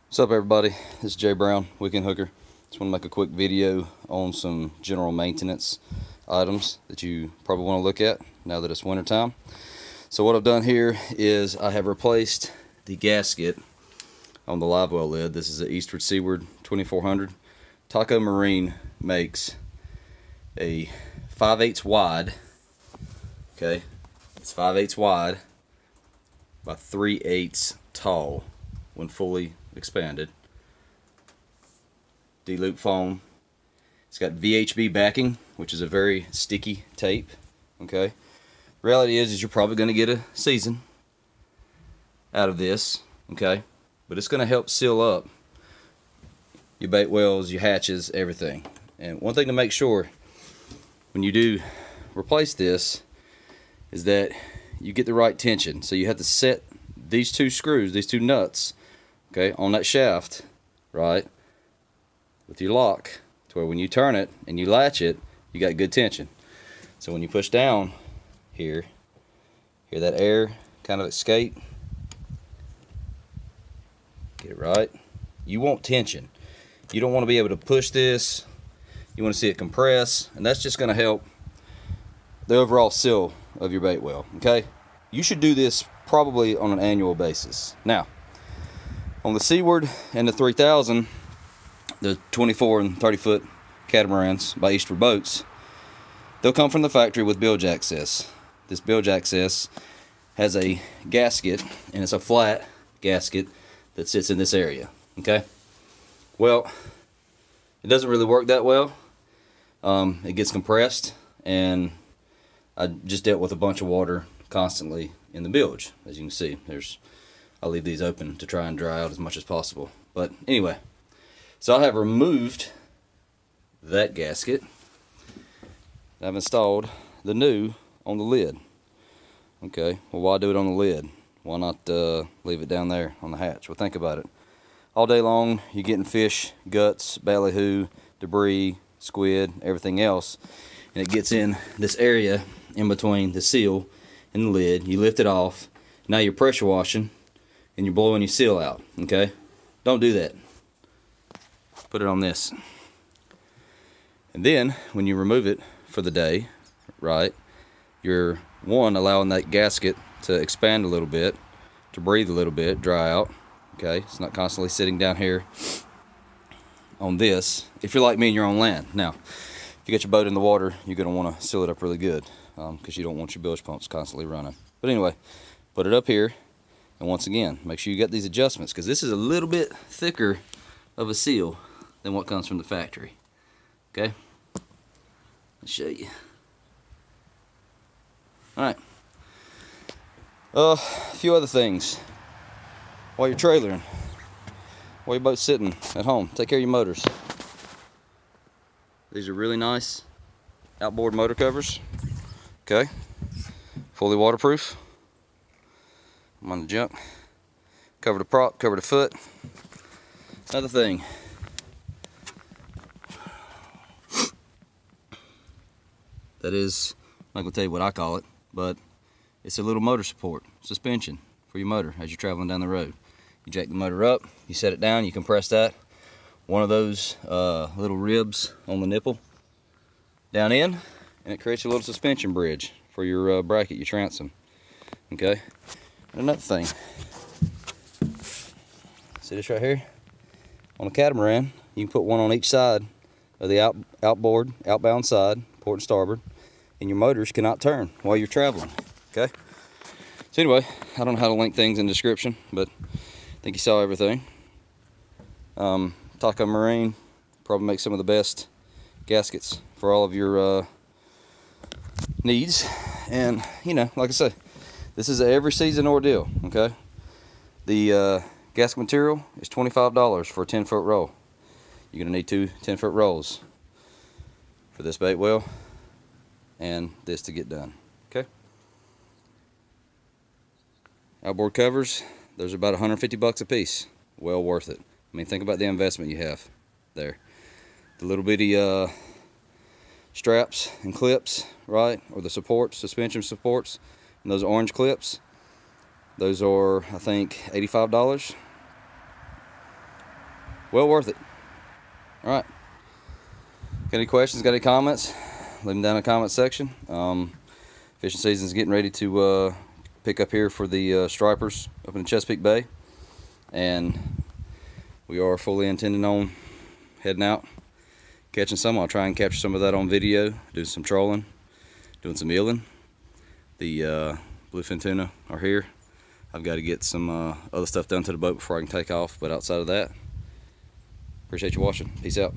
What's up, everybody? This is Jay Brown, Weekend Hooker. Just want to make a quick video on some general maintenance items that you probably want to look at now that it's winter time. So what I've done here is I have replaced the gasket on the live well lid. This is an Eastward Seaward 2400. Taco Marine makes a 5/8 wide. Okay, it's 5/8 wide by 3/8 tall when fully expanded. D-loop foam. It's got VHB backing, which is a very sticky tape. Okay. Reality is you're probably going to get a season out of this. Okay, but it's going to help seal up your bait wells, your hatches, everything. And one thing to make sure when you do replace this is that you get the right tension. So you have to set these two screws, these two nuts, okay, on that shaft, right, with your lock, to where when you turn it and you latch it, you got good tension. So when you push down here, hear that air kind of escape, get it right. You want tension. You don't want to be able to push this. You want to see it compress, and that's just going to help the overall seal of your bait well. Okay, you should do this probably on an annual basis. Now, on the Seaward and the 3000, the 24 and 30 foot catamarans by Eastward Boats, they'll come from the factory with bilge access. This bilge access has a gasket, and it's a flat gasket that sits in this area. Okay, well, it doesn't really work that well. It gets compressed, and I just dealt with a bunch of water constantly in the bilge. As you can see, I'll leave these open to try and dry out as much as possible. But anyway, so I have removed that gasket. I've installed the new on the lid. Okay, well, why do it on the lid? Why not leave it down there on the hatch? Well, think about it. All day long, you're getting fish, guts, ballyhoo, debris, squid, everything else, and it gets in this area in between the seal and the lid. You lift it off. Now you're pressure washing and you're blowing your seal out. Okay, don't do that. Put it on this, and then when you remove it for the day, right, you're allowing that gasket to expand a little bit, to breathe a little bit, dry out. Okay, it's not constantly sitting down here on this. If you're like me and you're on land, now if you get your boat in the water, you're going to want to seal it up really good, because you don't want your bilge pumps constantly running. But anyway, put it up here, and once again, make sure you get these adjustments, because this is a little bit thicker of a seal than what comes from the factory. Okay, let's show you. All right, a few other things while you're trailering, while your boat's sitting at home. Take care of your motors. These are really nice outboard motor covers. Okay, fully waterproof. I'm on the jump. Cover the prop, cover the foot. Another thing, that is, I'm not gonna tell you what I call it, but it's a little motor support, suspension for your motor as you're traveling down the road. You jack the motor up, you set it down, you compress that. One of those little ribs on the nipple down in, and it creates a little suspension bridge for your bracket, your transom. Okay, and another thing, see this right here? On a catamaran, you can put one on each side of the outbound side, port and starboard, and your motors cannot turn while you're traveling. Okay, so anyway, I don't know how to link things in the description, but I think you saw everything. Taco Marine probably makes some of the best gaskets for all of your needs, and you know, like I say, this is an every season ordeal. Okay, the gasket material is $25 for a 10-foot roll. You're gonna need two 10-foot rolls for this bait well and this to get done. Okay, outboard covers, those are about 150 bucks a piece. Well worth it. I mean, think about the investment you have there. The little bitty straps and clips, right, or the supports, suspension supports, and those orange clips, those are, I think, $85. well worth it. All right. Got any questions? Got any comments? Leave them down in the comment section. Fishing season's getting ready to pick up here for the stripers up in Chesapeake Bay, and we are fully intending on heading out, catching some. I'll try and capture some of that on video, doing some trolling, doing some eeling. The bluefin tuna are here. I've got to get some other stuff done to the boat before I can take off, but outside of that, appreciate you watching. Peace out.